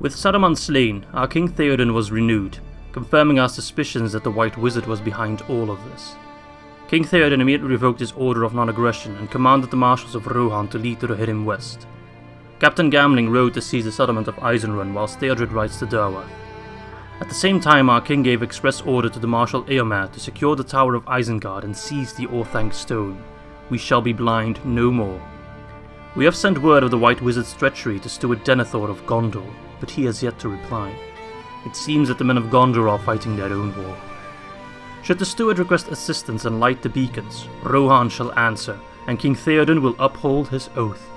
With Saruman slain, our King Theoden was renewed, confirming our suspicions that the White Wizard was behind all of this. King Theoden immediately revoked his order of non-aggression and commanded the marshals of Rohan to lead the Rohirrim west. Captain Gambling rode to seize the settlement of Eisenrun, whilst Ered rides to Derwath. At the same time, our king gave express order to the Marshal Eomer to secure the Tower of Isengard and seize the Orthanc Stone. We shall be blind no more. We have sent word of the White Wizard's treachery to Steward Denethor of Gondor, but he has yet to reply. It seems that the men of Gondor are fighting their own war. Should the steward request assistance and light the beacons, Rohan shall answer, and King Theoden will uphold his oath.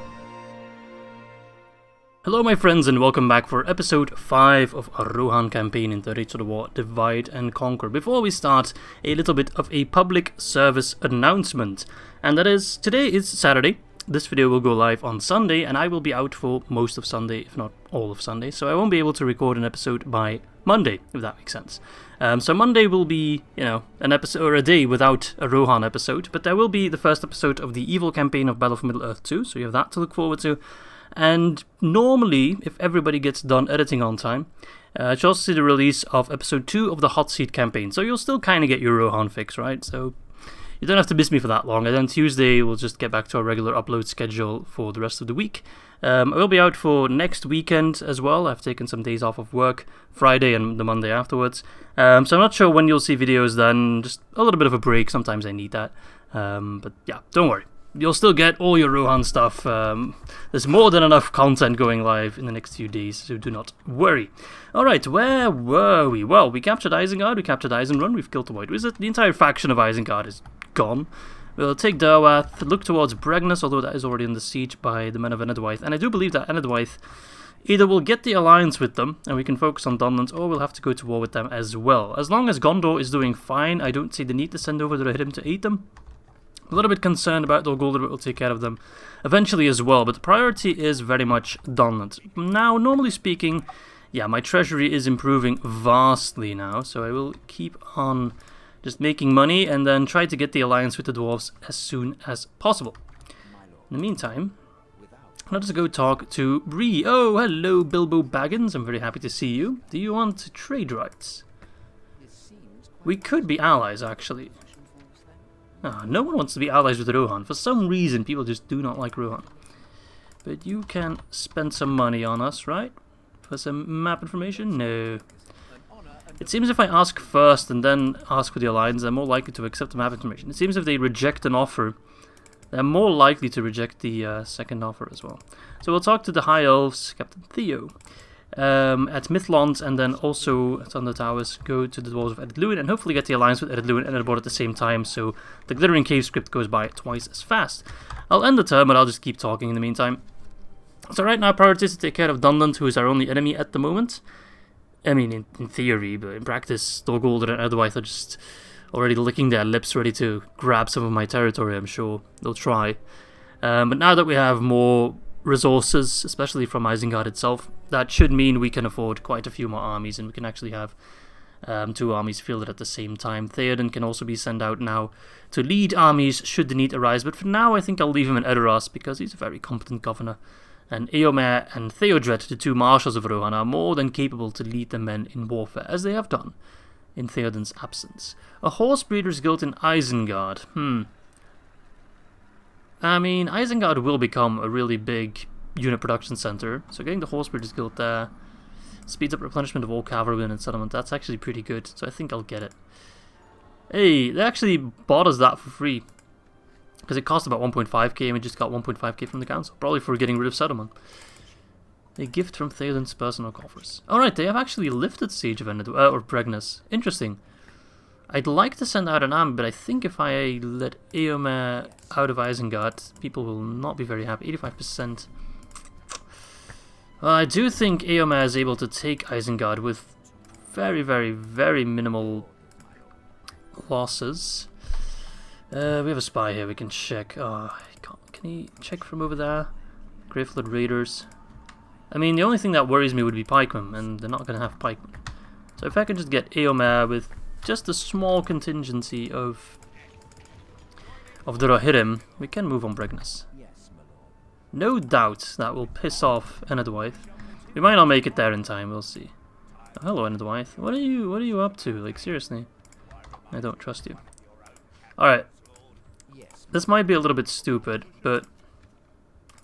Hello my friends and welcome back for episode 5 of our Rohan campaign in the Rates of the War Divide and Conquer. Before we start, a little bit of a public service announcement, and that is, today is Saturday. This video will go live on Sunday, and I will be out for most of Sunday, if not all of Sunday, so I won't be able to record an episode by Monday, if that makes sense. So Monday will be, an episode or a day without a Rohan episode, but there will be the first episode of the Evil campaign of Battle for Middle-earth 2, so you have that to look forward to. And normally, if everybody gets done editing on time, you should also see the release of episode 2 of the Hot Seat campaign, so you'll still kind of get your Rohan fix, right? So you don't have to miss me for that long, and then Tuesday we'll just get back to our regular upload schedule for the rest of the week. I will be out for next weekend as well. I've taken some days off of work, Friday and the Monday afterwards. So I'm not sure when you'll see videos then, just a little bit of a break, sometimes I need that. But yeah, don't worry. You'll still get all your Rohan stuff. There's more than enough content going live in the next few days, so do not worry. Alright, where were we? Well, we captured Isengard, we captured Eisenrun, we've killed the White Wizard. The entire faction of Isengard is gone. We'll take Derwath, look towards Bregnus, although that is already under siege by the men of Enedwaith. And I do believe that Enedwaith either will get the alliance with them, and we can focus on Dunland, or we'll have to go to war with them as well. As long as Gondor is doing fine, I don't see the need to send over the Rohirrim to aid them. A little bit concerned about Guldur, but we'll take care of them eventually as well. But the priority is very much Dunland. Now, normally speaking, yeah, my treasury is improving vastly now, so I will keep on just making money and then try to get the alliance with the dwarves as soon as possible. In the meantime, let us go talk to Bree. Oh, hello, Bilbo Baggins. I'm very happy to see you. Do you want trade rights? We could be allies, actually. No one wants to be allies with Rohan. For some reason, people just do not like Rohan. But you can spend some money on us, right? For some map information? No. It seems if I ask first and then ask for the alliance, they're more likely to accept the map information. It seems if they reject an offer, they're more likely to reject the second offer as well. So we'll talk to the High Elves, Captain Theo, at Mithlond, and then also at Thunder Towers, go to the Dwarves of Luin, and hopefully get the alliance with Luin and Ered at the same time, so the Glittering Cave script goes by twice as fast. I'll end the turn, but I'll just keep talking in the meantime. So right now, priority is to take care of Dunland, who is our only enemy at the moment. I mean, in theory, but in practice, Guldur and Edwaith are just already licking their lips, ready to grab some of my territory, I'm sure. They'll try. But now that we have more resources, especially from Isengard itself, that should mean we can afford quite a few more armies, and we can actually have 2 armies fielded at the same time. Theoden can also be sent out now to lead armies should the need arise, but for now I think I'll leave him in Edoras because he's a very competent governor. And Eomer and Theodred, the 2 marshals of Rohan, are more than capable to lead the men in warfare, as they have done in Theoden's absence. A horse breeder's guild in Isengard. I mean, Isengard will become a really big unit production center, so getting the horse breeder's guild there speeds up replenishment of all cavalry and settlement. That's actually pretty good, so I think I'll get it. Hey, they actually bought us that for free, because it cost about 1.5k and we just got 1.5k from the council, probably for getting rid of settlement. A gift from Theoden's personal coffers. Alright, they have actually lifted Siege of or Bregnus. Interesting. I'd like to send out an army, but I think if I let Eomer out of Isengard, people will not be very happy. 85%. Well, I do think Eomer is able to take Isengard with very, very, very minimal losses. We have a spy here, we can check. Oh, can he check from over there? Greyflood Raiders. I mean, the only thing that worries me would be pikemen, and they're not going to have pikemen. So if I can just get Eomer with just a small contingency of the Rohirrim, we can move on Bregnus. No doubt that will piss off Enedwaith. We might not make it there in time, we'll see. Oh, hello, Dwight. What are you up to? Like, seriously. I don't trust you. Alright. This might be a little bit stupid, but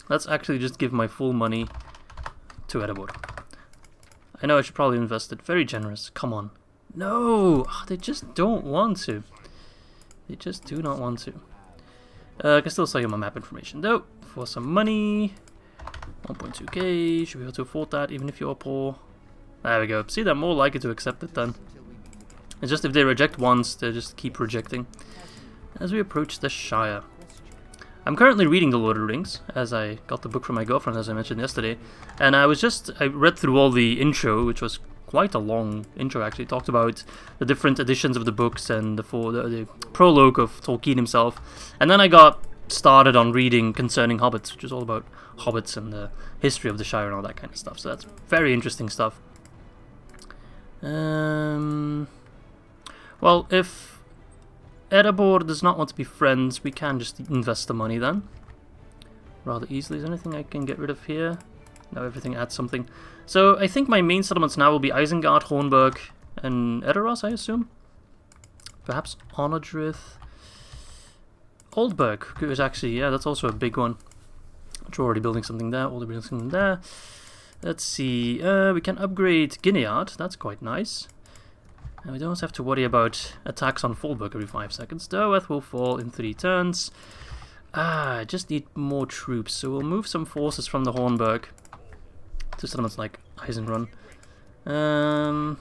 let's actually just give my full money to Ered. I know I should probably invest it. Very generous. Come on. No! Oh, they just don't want to. They just do not want to. I can still sell you my map information though, for some money. 1.2k, should be able to afford that even if you're poor. There we go. See, they're more likely to accept it then. It's just if they reject once, they just keep rejecting. As we approach the Shire. I'm currently reading The Lord of the Rings, as I got the book from my girlfriend, as I mentioned yesterday. And I read through all the intro, which was quite a long intro actually. It talked about the different editions of the books and the prologue of Tolkien himself. And then I got started on reading concerning hobbits, which is all about hobbits and the history of the Shire and all that kind of stuff. So that's very interesting stuff. Well, if Ered does not want to be friends, we can just invest the money then. Rather easily. Is there anything I can get rid of here? No, everything adds something. So I think my main settlements now will be Isengard, Hornburg, and Edoras, I assume. Perhaps Onodrith. Oldburg is actually, yeah, that's also a big one. We're already building something there, already building something there. Let's see, we can upgrade Duneard, that's quite nice. And we don't have to worry about attacks on Fallburg every 5 seconds. Derwath will fall in 3 turns. I just need more troops, so we'll move some forces from the Hornburg to settlements like Isengard. Yeah,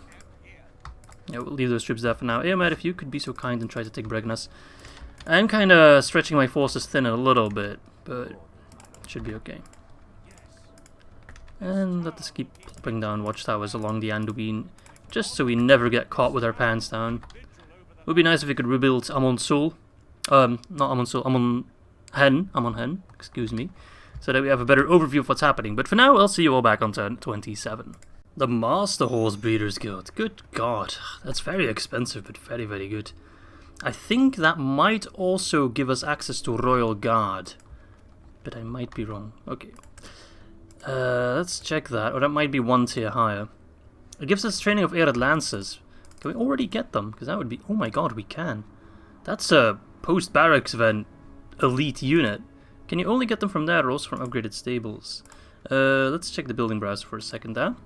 we'll leave those troops there for now. Ered, if you could be so kind and try to take Bregnas. I'm kind of stretching my forces thin a little bit, but it should be okay. And let us keep plopping down watchtowers along the Anduin, just so we never get caught with our pants down. It would be nice if we could rebuild Amon Sul. Not Amon Sul, Amon Hen, excuse me. So that we have a better overview of what's happening. But for now, I'll see you all back on turn 27. The Master Horse Breeders Guild. Good God, that's very expensive, but very, very good. I think that might also give us access to Royal Guard. But I might be wrong. Okay. Let's check that. Or that might be 1 tier higher. It gives us training of Ered Lancers. Can we already get them? Because that would be... Oh my god, we can. That's a post-barracks event elite unit. Can you only get them from there or also from upgraded stables? Let's check the building browser for a second there.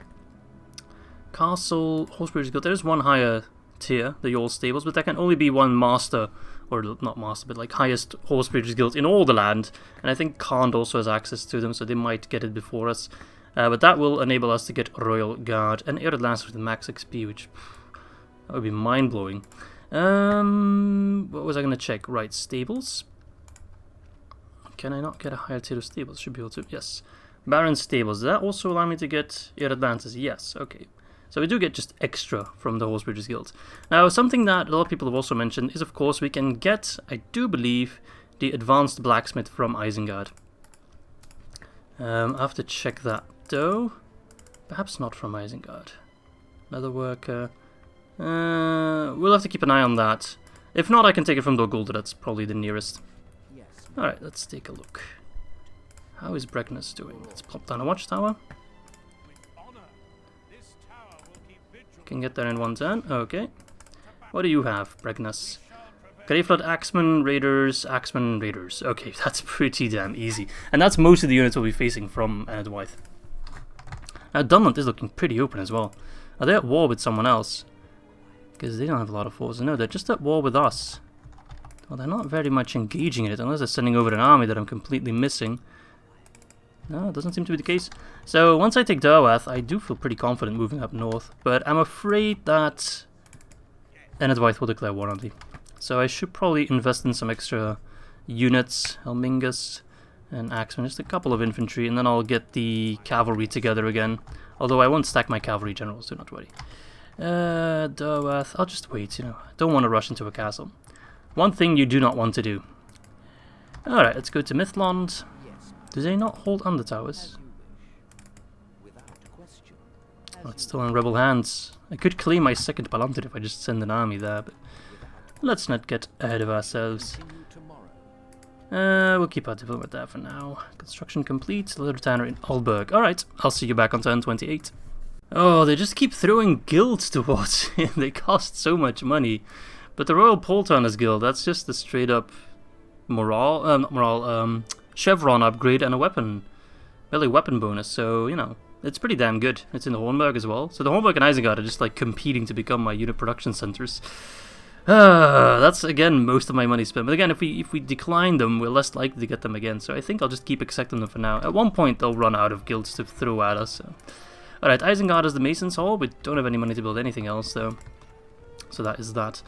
Castle, Horse Breeders Guild. There's one higher tier, the Yall Stables, but there can only be one master, or not master, but like highest Horse Breeders Guild in all the land. And I think Khand also has access to them, so they might get it before us. But that will enable us to get Royal Guard and Ered Lancers with max XP, which that would be mind-blowing. What was I going to check? Right, stables. Can I not get a higher tier of stables? Should be able to. Yes. Baron Stables. Does that also allow me to get Ered Lancers? Yes. Okay. So we do get just extra from the Horse Breeders Guild. Now, something that a lot of people have also mentioned is, of course, we can get, I do believe, the Advanced Blacksmith from Isengard. I have to check that, though. Perhaps not from Isengard. Leatherworker. We'll have to keep an eye on that. If not, I can take it from Guldur. That's probably the nearest. Alright, let's take a look. How is Bregnas doing? Let's plop down a watchtower. Can get there in 1 turn. Okay. What do you have, Bregnas? Greyflood Axemen, Raiders, Axemen, Raiders. Okay, that's pretty damn easy. And that's most of the units we'll be facing from Dwight. Now, Dunland is looking pretty open as well. Are they at war with someone else? Because they don't have a lot of forces. No, they're just at war with us. Well, they're not very much engaging in it, unless they're sending over an army that I'm completely missing. No, it doesn't seem to be the case. So, once I take Derwath, I do feel pretty confident moving up north. But I'm afraid that Dwight will declare war on me. So I should probably invest in some extra units, Helmingus and Axemen, just a couple of infantry, and then I'll get the cavalry together again. Although I won't stack my cavalry generals, do not worry. Derwath, I'll just wait, you know. I don't want to rush into a castle. One thing you do not want to do. Alright, let's go to Mithlond. Do they not hold Undertowers? Oh, it's still in rebel hands. I could claim my second Palantir if I just send an army there, but let's not get ahead of ourselves. We'll keep our diplomat there for now. Construction complete. Little tanner in Alberg. Alright, I'll see you back on turn 28. Oh, they just keep throwing guilds towards him. They cost so much money. But the Royal Poltarner's Guild, that's just a straight up chevron upgrade and a melee weapon bonus. So, you know, it's pretty damn good. It's in the Hornburg as well. So the Hornburg and Isengard are just like competing to become my unit production centers. That's again most of my money spent. But again, if we decline them, we're less likely to get them again. So I think I'll just keep accepting them for now. At one point, they'll run out of guilds to throw at us. So. Alright, Isengard is the Mason's Hall. We don't have any money to build anything else, though. So that is that.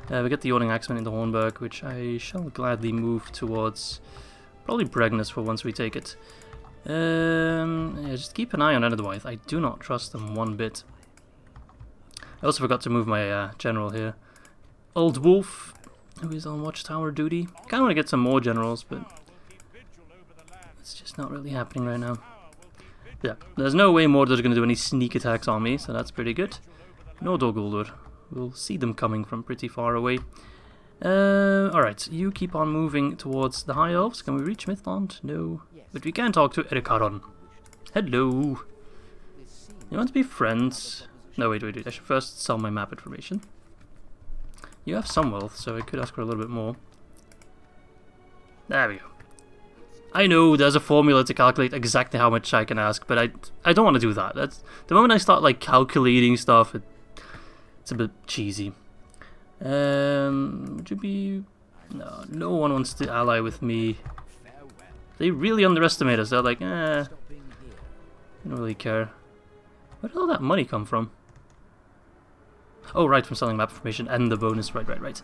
We get the Yawning Axeman in the Hornburg, which I shall gladly move towards probably Bregnus for once we take it. Yeah, just keep an eye on Derwath. I do not trust them one bit. I also forgot to move my general here. Old Wolf, who is on watchtower duty. I kind of want to get some more generals, but it's just not really happening right now. Yeah, there's no way Mordor's going to do any sneak attacks on me, so that's pretty good. No Guldur. We'll see them coming from pretty far away. Alright, you keep on moving towards the High Elves. Can we reach Mythland? No. But we can talk to Ered. Hello. You want to be friends? No, wait. I should first sell my map information. You have some wealth, so I could ask for a little bit more. There we go. I know there's a formula to calculate exactly how much I can ask, but I don't want to do that. That's the moment I start like calculating stuff, it's a bit cheesy. Would you be? No one wants to ally with me. They really underestimate us. They're like, I don't really care. Where did all that money come from? Oh, right, from selling map information and the bonus. Right.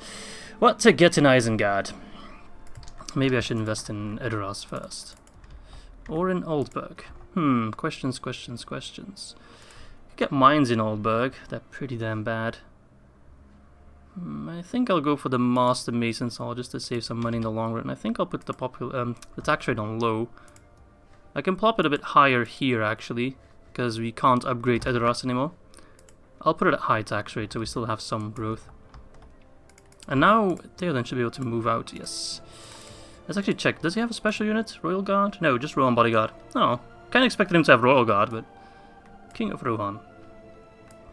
What to get in Isengard? Maybe I should invest in Edoras first. Or in Oldburg. Questions. Get mines in Oldburg. They're pretty damn bad. I think I'll go for the Master Mason's Hall just to save some money in the long run. I think I'll put the tax rate on low. I can plop it a bit higher here, actually, because we can't upgrade Edoras anymore. I'll put it at high tax rate so we still have some growth. And now Theoden should be able to move out, yes. Let's actually check. Does he have a special unit? Royal Guard? No, just Rohan Bodyguard. Oh, kinda expected him to have Royal Guard, but King of Rohan.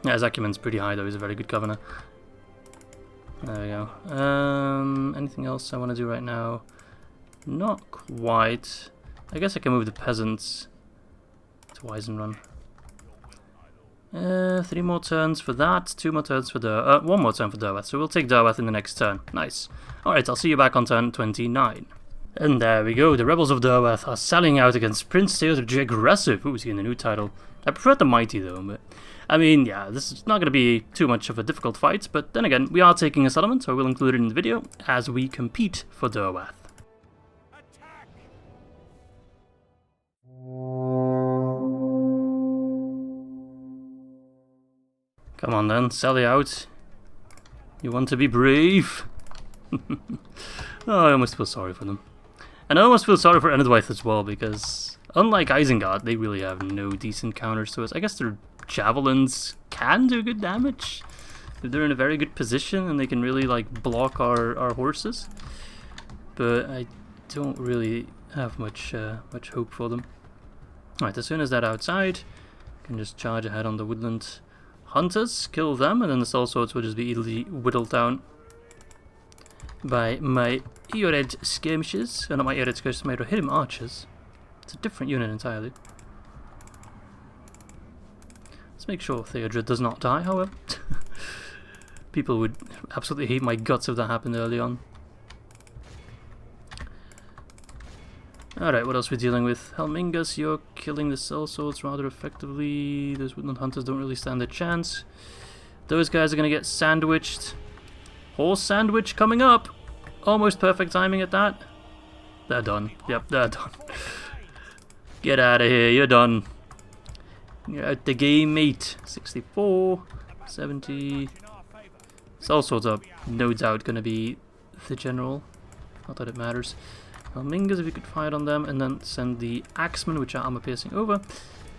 Yeah, his acumen's pretty high though, he's a very good governor. There we go. Anything else I want to do right now? Not quite. I guess I can move the peasants to Weisenrun. 3 more turns for that, 2 more turns for Derwath, 1 more turn for Derwath, so we'll take Derwath in the next turn. Nice. Alright, I'll see you back on turn 29. And there we go, the rebels of Derwath are sallying out against Prince Theodred the Aggressive. Ooh, he's getting a new title. I prefer the Mighty though, but I mean, yeah, this is not going to be too much of a difficult fight, but then again, we are taking a settlement, so we'll include it in the video as we compete for Derwath. Come on then, sally out. You want to be brave? Oh, I almost feel sorry for them. And I almost feel sorry for Derwath as well, because unlike Isengard, they really have no decent counters to us. I guess their javelins can do good damage if they're in a very good position and they can really like block our horses. But I don't really have much hope for them. Alright, as soon as they're outside, I can just charge ahead on the woodland hunters, kill them, and then the sellswords will just be easily whittled down by my Ered skirmishers. Not my Ered skirmishers, my Rohirrim archers. It's a different unit entirely. Let's make sure Theodred does not die, however. People would absolutely hate my guts if that happened early on. Alright, what else are we dealing with? Helmingus, you're killing the sellswords rather effectively. Those woodland hunters don't really stand a chance. Those guys are going to get sandwiched. Horse sandwich coming up! Almost perfect timing at that. They're done. Yep, they're done. Get out of here, you're done. You're out the game, mate. 64, 70. Sellswords are no doubt going to be the general. Not that it matters. Helmingus, if you could fire on them, and then send the axemen, which are armor piercing, over.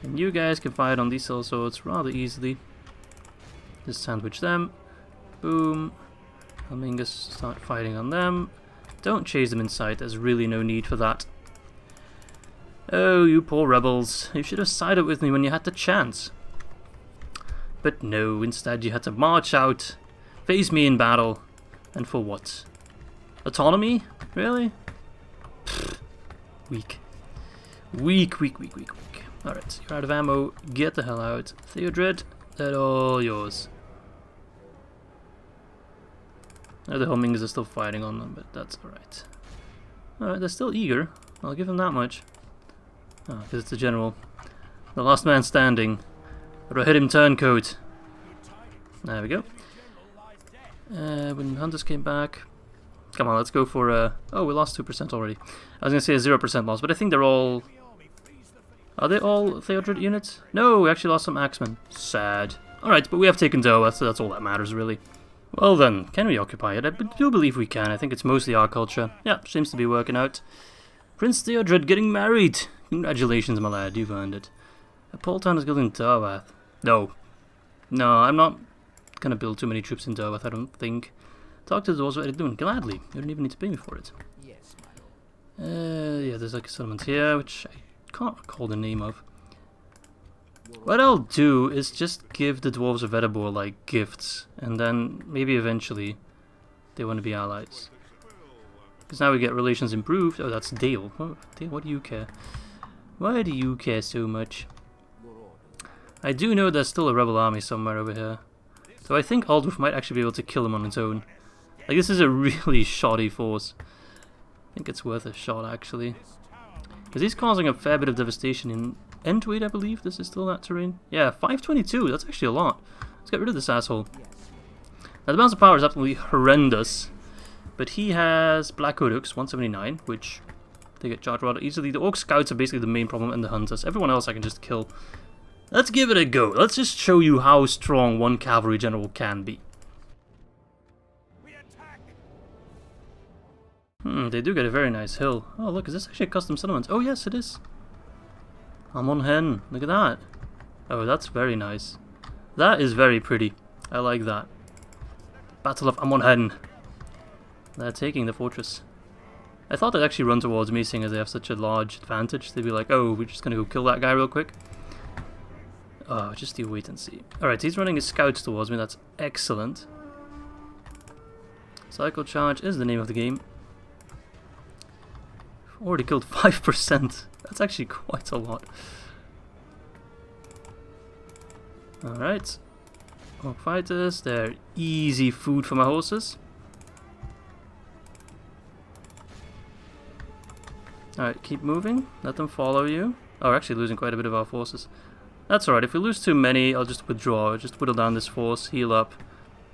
And you guys can fire on these sellswords rather easily. Just sandwich them. Boom. Helmingus, start fighting on them. Don't chase them in sight, there's really no need for that. Oh, you poor rebels. You should have sided with me when you had the chance. But no, instead you had to march out, face me in battle. And for what? Autonomy? Really? Pfft. Weak. Weak, weak, weak, weak, weak. Alright, you're out of ammo. Get the hell out. Theodred, they're all yours. Oh, the Hummings are still fighting on them, but that's alright. Alright, they're still eager. I'll give them that much. Oh, because it's the general. The last man standing. Gotta hit him turncoat. There we go. When hunters came back... Come on, let's go for... Oh, we lost 2% already. I was gonna say a 0% loss, but I think they're all... Are they all Theodred units? No, we actually lost some axemen. Sad. Alright, but we have taken Derwath, so that's all that matters, really. Well then, can we occupy it? I do believe we can. I think it's mostly our culture. Yeah, seems to be working out. Prince Theodred getting married! Congratulations, my lad, you've earned it. A Paul Town is building Derwath. No. No, I'm not gonna build too many troops in Derwath, I don't think. Talk to the dwarves what they're doing. Gladly. You don't even need to pay me for it. Yes, my lord. Yeah, there's like a settlement here, which I can't recall the name of. What I'll do is just give the dwarves of Erebor like gifts, and then maybe eventually they want to be allies. Because now we get relations improved. Oh, that's Dale. Oh, Dale, what do you care? Why do you care so much? I do know there's still a rebel army somewhere over here. So I think Aldrich might actually be able to kill him on its own. Like, this is a really shoddy force. I think it's worth a shot, actually. Because he's causing a fair bit of devastation in Entwade, I believe. This is still that terrain. Yeah, 522. That's actually a lot. Let's get rid of this asshole. Now, the balance of power is absolutely horrendous. But he has Black Orcs, 179, which they get charged rather easily. The Orc Scouts are basically the main problem, and the Hunters. Everyone else I can just kill. Let's give it a go. Let's just show you how strong one cavalry general can be. They do get a very nice hill. Oh, look, is this actually a custom settlement? Oh, yes, it is. Amon Hen. Look at that. Oh, that's very nice. That is very pretty. I like that. Battle of Amon Hen. They're taking the fortress. I thought they'd actually run towards me, seeing as they have such a large advantage. They'd be like, oh, we're just gonna go kill that guy real quick. Oh, just you wait and see. Alright, he's running his scouts towards me. That's excellent. Cycle charge is the name of the game. Already killed 5%. That's actually quite a lot. Alright. Orc fighters. They're easy food for my horses. Alright, keep moving. Let them follow you. Oh, we're actually losing quite a bit of our forces. That's alright. If we lose too many, I'll just withdraw. Just whittle down this force, heal up.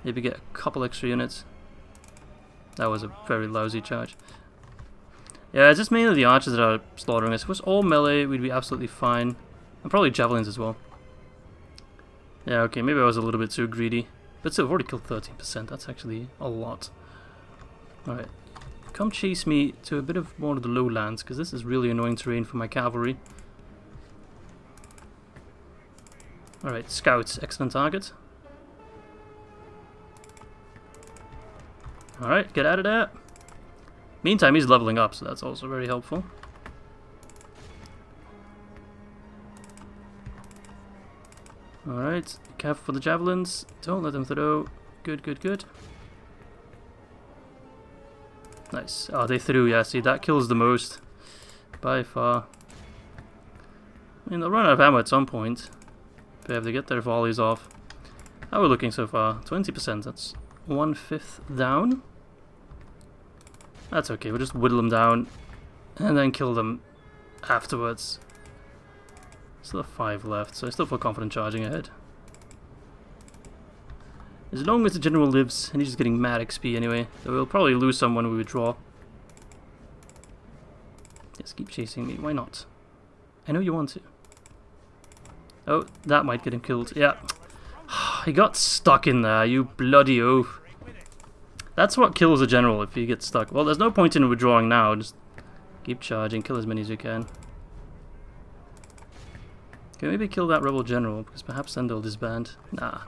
Maybe get a couple extra units. That was a very lousy charge. Yeah, it's just mainly the archers that are slaughtering us. If it was all melee, we'd be absolutely fine. And probably javelins as well. Yeah, okay, maybe I was a little bit too greedy. But still, I've already killed 13%. That's actually a lot. Alright. Come chase me to a bit of more of the lowlands, because this is really annoying terrain for my cavalry. Alright, scouts. Excellent target. Alright, get out of there. Meantime, he's leveling up, so that's also very helpful. Alright, careful for the javelins. Don't let them throw. Good, good, good. Nice. Oh, they threw, yeah, see, that kills the most. By far. I mean, they'll run out of ammo at some point. But if they get their volleys off. How are we looking so far? 20%, that's 1/5 down. That's okay, we'll just whittle them down and then kill them afterwards. Still have 5 left, so I still feel confident charging ahead. As long as the general lives, and he's just getting mad XP anyway, so we'll probably lose some when we withdraw. Yes, keep chasing me, why not? I know you want to. Oh, that might get him killed, yeah. He got stuck in there, you bloody oaf. That's what kills a general if he gets stuck. Well, there's no point in withdrawing now, just keep charging, kill as many as you can. Okay, maybe kill that rebel general, because perhaps then they'll disband. Nah.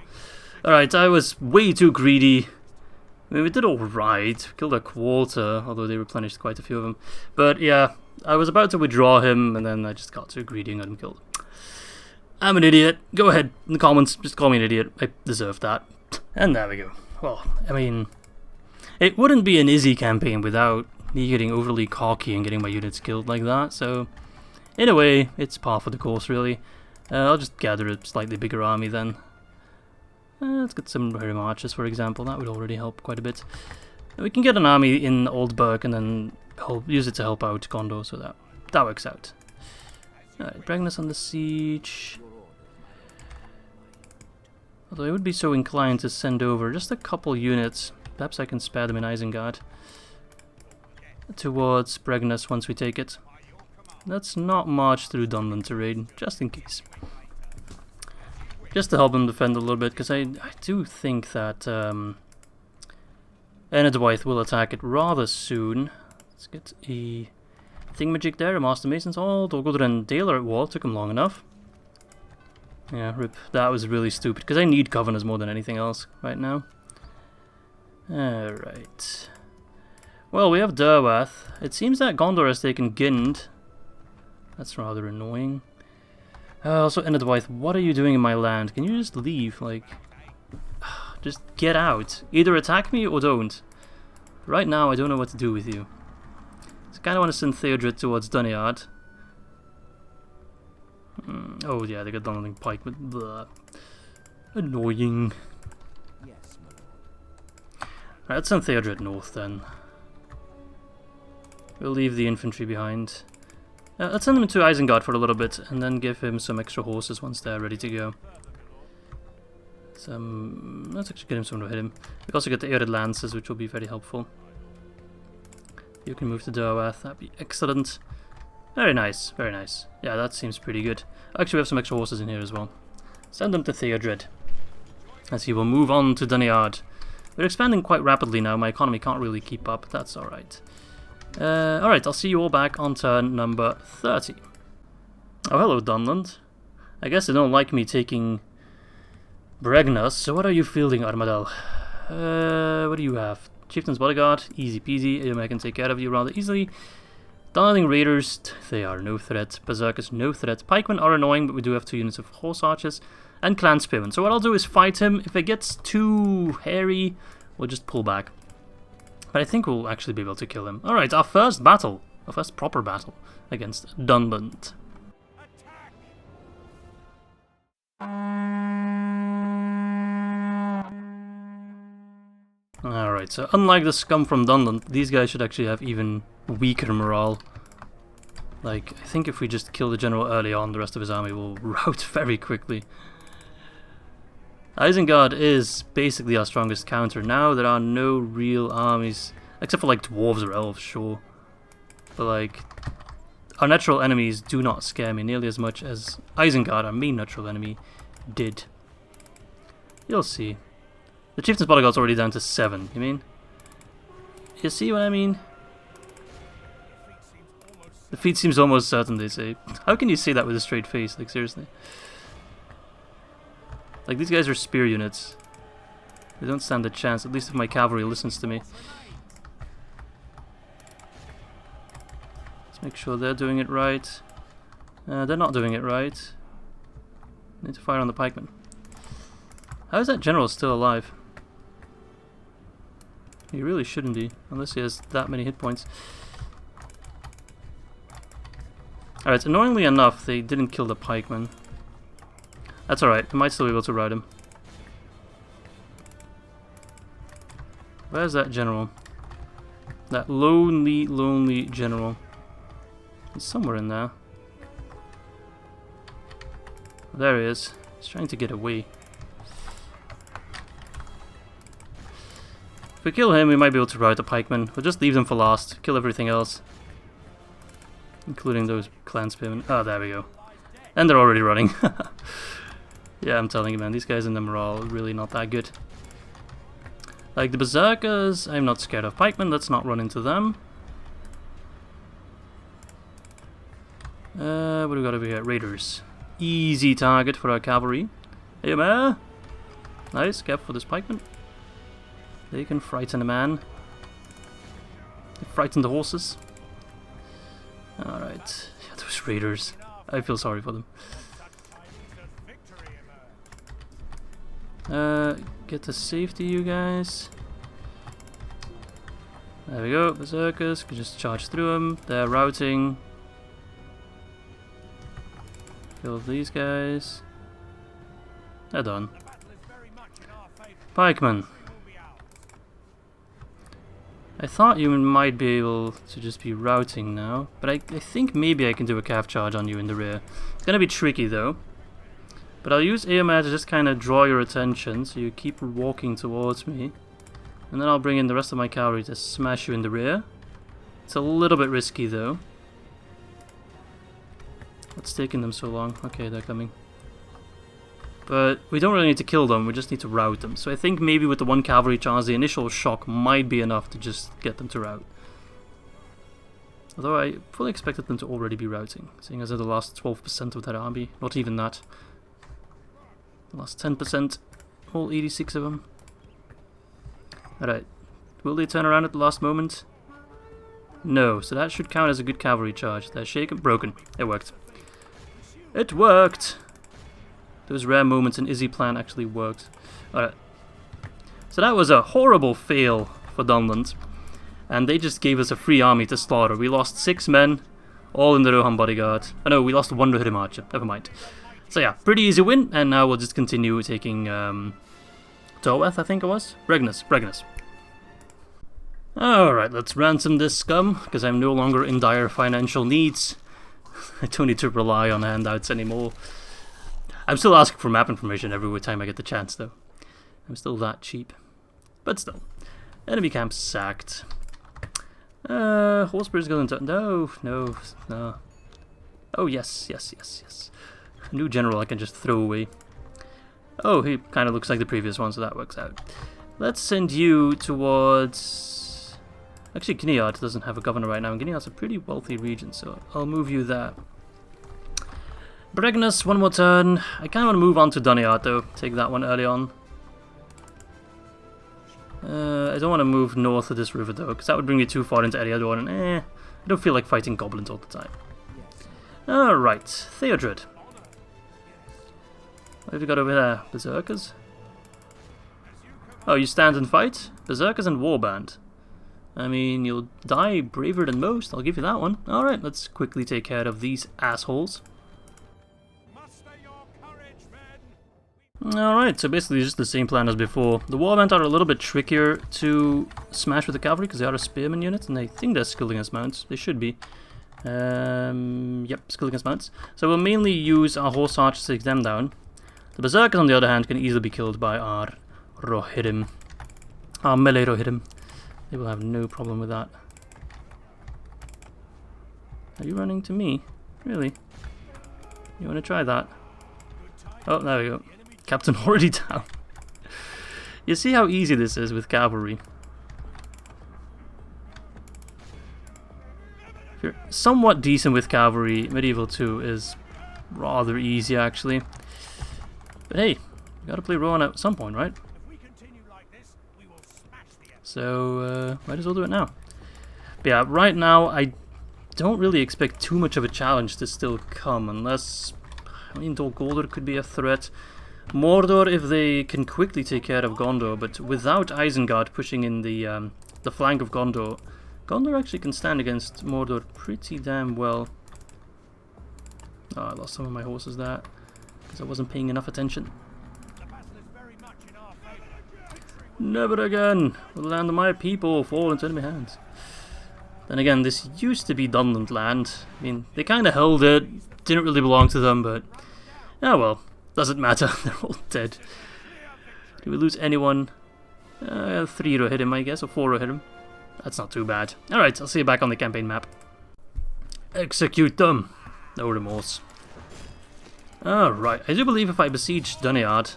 Alright, I was way too greedy. I mean, we did alright. Killed a quarter, although they replenished quite a few of them. But yeah, I was about to withdraw him, and then I just got too greedy and got him killed. I'm an idiot. Go ahead in the comments, just call me an idiot. I deserve that. And there we go. Well, I mean, it wouldn't be an Izzy campaign without me getting overly cocky and getting my units killed like that, so in a way, it's par for the course, really. I'll just gather a slightly bigger army then. Let's get some Harry Marches, for example. That would already help quite a bit. We can get an army in Oldburg and then use it to help out Gondor, so that works out. Alright, Bregnus on the siege. Although I would be so inclined to send over just a couple units. Perhaps I can spare them in Isengard. Towards Bregnus once we take it. Let's not march through Dunland to raid, just in case. Just to help them defend a little bit, because I do think that Derwath will attack it rather soon. Let's get a thingamajig there, a Master Mason's Hold. Guldur and Dale are at war, took him long enough. Yeah, rip. That was really stupid, because I need Governors more than anything else right now. Alright. Well, we have Derwath. It seems that Gondor has taken Gind. That's rather annoying. Also, Derwath, what are you doing in my land? Can you just leave? Like, just get out. Either attack me or don't. Right now, I don't know what to do with you. So I kind of want to send Theodred towards Duneard. Oh yeah, they got Dunland Pike, but blah. Annoying. Right, let's send Theodred north then. We'll leave the infantry behind. Let's send him to Isengard for a little bit, and then give him some extra horses once they're ready to go. Let's actually get him someone to hit him. We also get the Ered lances, which will be very helpful. You can move to Derwath, that'd be excellent. Very nice, very nice. Yeah, that seems pretty good. Actually, we have some extra horses in here as well. Send them to Theodred, as he will move on to Duneard. We're expanding quite rapidly now, my economy can't really keep up, but that's alright. Alright, I'll see you all back on turn number 30. Oh, hello, Dunland. I guess they don't like me taking Bregnus, so what are you fielding, Armadale? What do you have? Chieftain's Bodyguard, easy peasy, I can take care of you rather easily. Dunlanding Raiders, they are no threat. Berserkers, no threat. Pikemen are annoying, but we do have 2 units of Horse Archers. And Clan Spearmen. So what I'll do is fight him. If it gets too hairy, we'll just pull back. But I think we'll actually be able to kill him. Alright, our first battle. Our first proper battle against Dunland. Alright, so unlike the scum from Dunland, these guys should actually have even weaker morale. Like, I think if we just kill the general early on, the rest of his army will rout very quickly. Isengard is basically our strongest counter. Now there are no real armies, except for like dwarves or elves, sure. But like, our natural enemies do not scare me nearly as much as Isengard, our main natural enemy, did. You'll see. The Chieftain's Bodyguard's already down to 7, you mean? You see what I mean? The feat seems almost certain, they say. How can you say that with a straight face? Like, seriously. Like, these guys are spear units. They don't stand a chance, at least if my cavalry listens to me. Let's make sure they're doing it right. They're not doing it right. Need to fire on the pikemen. How is that general still alive? He really shouldn't be, unless he has that many hit points. Alright, annoyingly enough, they didn't kill the pikeman. That's alright, we might still be able to ride him. Where's that general? That lonely, lonely general. He's somewhere in there. There he is. He's trying to get away. If we kill him, we might be able to ride the pikemen. We'll just leave them for last. Kill everything else. Including those clan spearmen. Oh, there we go. And they're already running. Yeah, I'm telling you, man. These guys in them are all really not that good. Like the berserkers, I'm not scared of pikemen. Let's not run into them. What do we got over here? Raiders. Easy target for our cavalry. Hey, man. Nice. Cap for this pikeman. They can frighten a man. They frighten the horses. Alright. Yeah, those raiders. I feel sorry for them. Get to safety, you guys. There we go. Berserkers can just charge through them. They're routing. Kill these guys. They're done. Pikemen. I thought you might be able to just be routing now, but I think maybe I can do a calf charge on you in the rear. It's gonna be tricky though. But I'll use Ered to just kind of draw your attention, so you keep walking towards me. And then I'll bring in the rest of my cavalry to smash you in the rear. It's a little bit risky though. What's taking them so long? Okay, they're coming. But we don't really need to kill them, we just need to rout them. So I think maybe with the one cavalry charge, the initial shock might be enough to just get them to rout. Although I fully expected them to already be routing, seeing as they're the last 12% of their army. Not even that. The last 10%, all 86 of them. Alright, will they turn around at the last moment? No, so that should count as a good cavalry charge. They're shaken, broken. It worked. It worked! Those rare moments in Izzy plan actually worked. Alright. So that was a horrible fail for Dunland. And they just gave us a free army to slaughter. We lost 6 men, all in the Rohan bodyguard. Oh no, we lost 1 Rohirrim archer. Never mind. So yeah, pretty easy win, and now we'll just continue taking Derwath, I think it was? Bregnus. Alright, let's ransom this scum, because I'm no longer in dire financial needs. I don't need to rely on handouts anymore. I'm still asking for map information every time I get the chance, though. I'm still that cheap. But still. Enemy camp sacked. Horsebeard's going to... No. Oh, yes. A new general I can just throw away. Oh, he kind of looks like the previous one, so that works out. Let's send you towards... Actually, Duneard doesn't have a governor right now, and Duneard's a pretty wealthy region, so I'll move you there. Bregnus, one more turn. I kind of want to move on to Duneard, though. Take that one early on. I don't want to move north of this river, though, because that would bring me too far into Ered, and I don't feel like fighting goblins all the time. Alright, Theodred. What have you got over there? Berserkers? Oh, you stand and fight? Berserkers and Warband. I mean, you'll die braver than most, I'll give you that one. Alright, let's quickly take care of these assholes. Alright, so basically just the same plan as before. The Warband are a little bit trickier to smash with the cavalry because they are a spearman unit, and I think they're skill against mounts. They should be. Yep, skill against mounts. So we'll mainly use our horse archers to take them down. The Berserkers, on the other hand, can easily be killed by our Rohirrim. Our melee Rohirrim. They will have no problem with that. Are you running to me? Really? You want to try that? Oh, there we go. Captain already down. You see how easy this is with cavalry. If you're somewhat decent with cavalry, Medieval 2 is rather easy actually. But hey, you gotta play Rohan at some point, right? So, might as well do it now. But yeah, right now I don't really expect too much of a challenge to still come, unless... I mean, Guldur could be a threat. Mordor, if they can quickly take care of Gondor, but without Isengard pushing in the flank of Gondor, Gondor actually can stand against Mordor pretty damn well. Oh, I lost some of my horses there, because I wasn't paying enough attention. Never again will the land of my people fall into enemy hands. Then again, this used to be Dunland land. I mean, they kind of held it, didn't really belong to them, but... oh well, doesn't matter, they're all dead. Did we lose anyone? 3 Rohirrim, I guess, or 4 Rohirrim. That's not too bad. Alright, I'll see you back on the campaign map. Execute them! No remorse. Alright, I do believe if I besiege Duneard,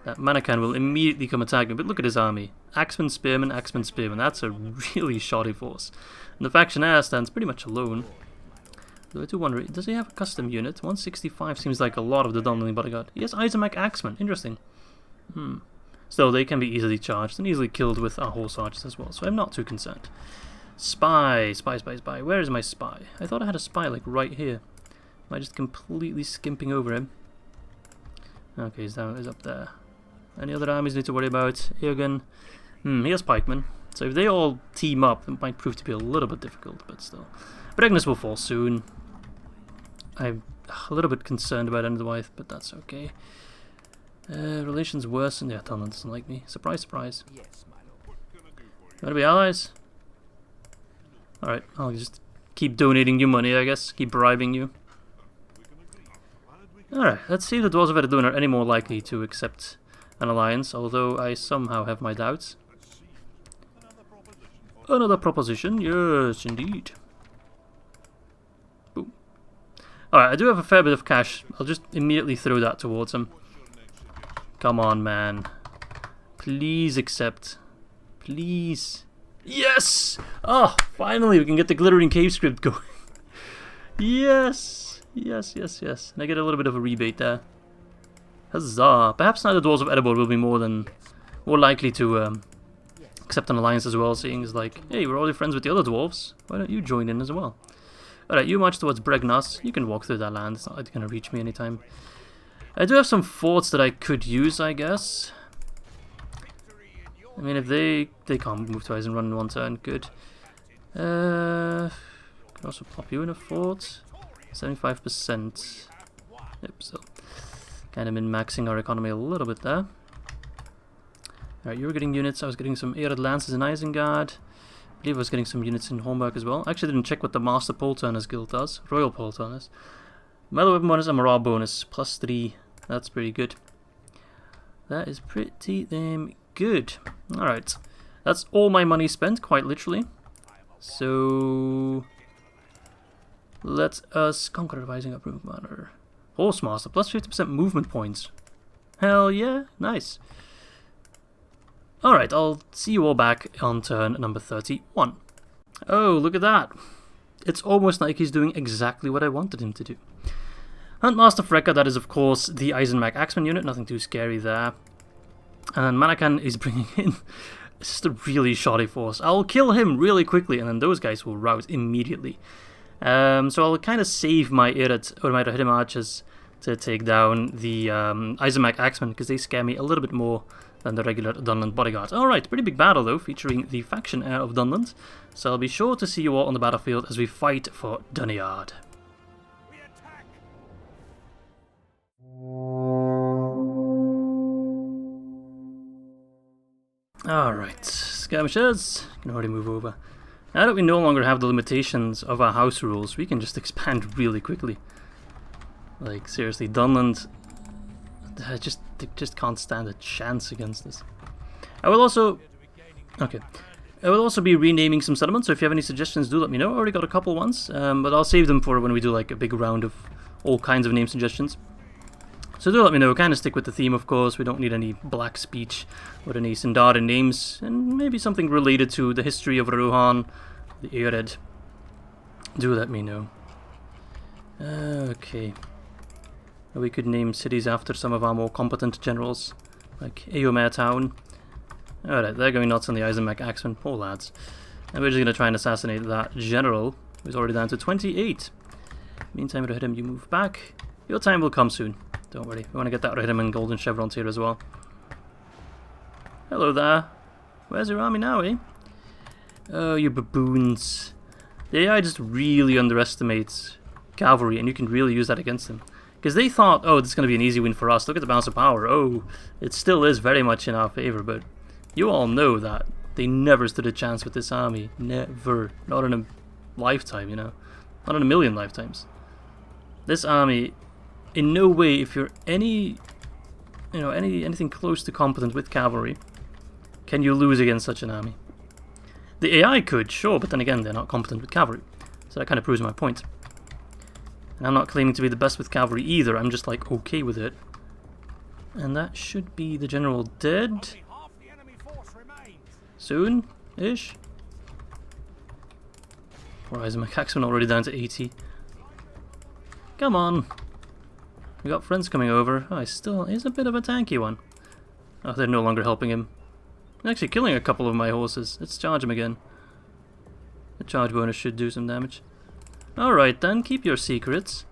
that Mannican will immediately come attack me, but look at his army. Axeman, Spearman, Axeman, Spearman. That's a really shoddy force. And the faction heir stands pretty much alone. Though I do wonder, does he have a custom unit? 165 seems like a lot of the Dunland bodyguard. He has Isaac Axeman. Interesting. Still, they can be easily charged and easily killed with our horse archers as well, so I'm not too concerned. Spy, spy, spy, spy. Where is my spy? I thought I had a spy like right here. Am I just completely skimping over him? Okay, he's up there. Any other armies need to worry about? Eogan. He has pikemen. So if they all team up, it might prove to be a little bit difficult, but still. Brightness will fall soon. I'm a little bit concerned about Underwife, but that's okay. Relations worsen. Yeah, Dunland doesn't like me. Surprise, surprise. Yes, my lord. You want to be allies? Alright, I'll just keep donating you money, I guess. Keep bribing you. Alright, let's see if the Dwarves of Ered are any more likely to accept an alliance, although I somehow have my doubts. Another proposition, yes, indeed. Boom. Alright, I do have a fair bit of cash. I'll just immediately throw that towards him. Come on, man. Please accept. Please. Yes! Oh, finally we can get the Glittering Cave script going. Yes! Yes, yes, yes. And I get a little bit of a rebate there. Huzzah! Perhaps now the Dwarves of Erebor will be more likely to accept an alliance as well, seeing as like, hey, we're already friends with the other dwarves. Why don't you join in as well? Alright, you march towards Bregnas. You can walk through that land. It's not like going to reach me anytime. I do have some forts that I could use, I guess. I mean, if they can't move twice and run in one turn, good. Can also pop you in a fort. 75%. Yep, so kind of min-maxing our economy a little bit there. Alright, you were getting units. I was getting some Ered lances in Isengard. I believe I was getting some units in Homburg as well. I actually didn't check what the Master Pole Turners Guild does. Royal Pole Turners. Melee weapon bonus and morale bonus. +3. That's pretty good. That is pretty damn good. Alright. That's all my money spent, quite literally. So let us conquer advising approved manner. Horsemaster, +50% movement points. Hell yeah, nice. Alright, I'll see you all back on turn number 31. Oh, look at that. It's almost like he's doing exactly what I wanted him to do. Huntmaster Freka, that is of course the Eisenmach Axeman unit, nothing too scary there. And then Manakan is bringing in just a really shoddy force. I'll kill him really quickly and then those guys will rout immediately. So I'll kind of save my Ered or my Rohirrim archers to take down the Eisenmach Axemen because they scare me a little bit more than the regular Dunland bodyguard. Alright, pretty big battle though, featuring the faction heir of Dunland. So I'll be sure to see you all on the battlefield as we fight for Duneard. Alright, skirmishers, you can already move over. Now that we no longer have the limitations of our house rules, we can just expand really quickly. Like, seriously, Dunland, they just can't stand a chance against this. I will also be renaming some settlements, so if you have any suggestions, do let me know. I already got a couple ones, but I'll save them for when we do like a big round of all kinds of name suggestions. So do let me know, kind of stick with the theme of course, we don't need any black speech or any Sindarin names, and maybe something related to the history of Rohan, the Ered. Do let me know. Okay. We could name cities after some of our more competent generals, like Eomer Town. Alright, they're going nuts on the Eisenmach Axemen, poor lads. And we're just going to try and assassinate that general, who's already down to 28. Meantime, Rohirrim, you move back. Your time will come soon. Don't worry, we want to get that Rohirrim and golden chevrons here as well. Hello there. Where's your army now, eh? Oh, you baboons. The AI just really underestimates cavalry, and you can really use that against them. Because they thought, oh, this is going to be an easy win for us. Look at the balance of power. Oh, it still is very much in our favor, but you all know that they never stood a chance with this army. Never. Not in a lifetime, you know. Not in a million lifetimes. This army, in no way, if you're anything close to competent with cavalry, can you lose against such an army. The AI could, sure, but then again, they're not competent with cavalry. So that kind of proves my point. And I'm not claiming to be the best with cavalry either, I'm just like okay with it. And that should be the general dead. Soon-ish. Poor Eisenmach Axemen already down to 80. Come on. We got friends coming over. Oh, he's a bit of a tanky one. Oh, they're no longer helping him. They're actually killing a couple of my horses. Let's charge him again. The charge bonus should do some damage. Alright then, keep your secrets.